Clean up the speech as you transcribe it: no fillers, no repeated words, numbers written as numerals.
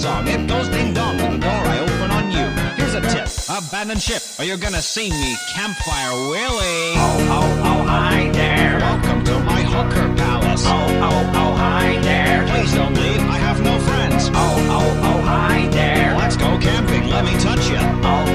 song. It goes ding dong to the door I open on you. Here's a tip, abandon ship, or you're gonna see me Campfire Willie. Oh, hi there. Welcome to my hooker palace. Oh, hi there. Please don't leave, I have no friends. Oh, hi there. Let's go camping, let me touch you. Oh,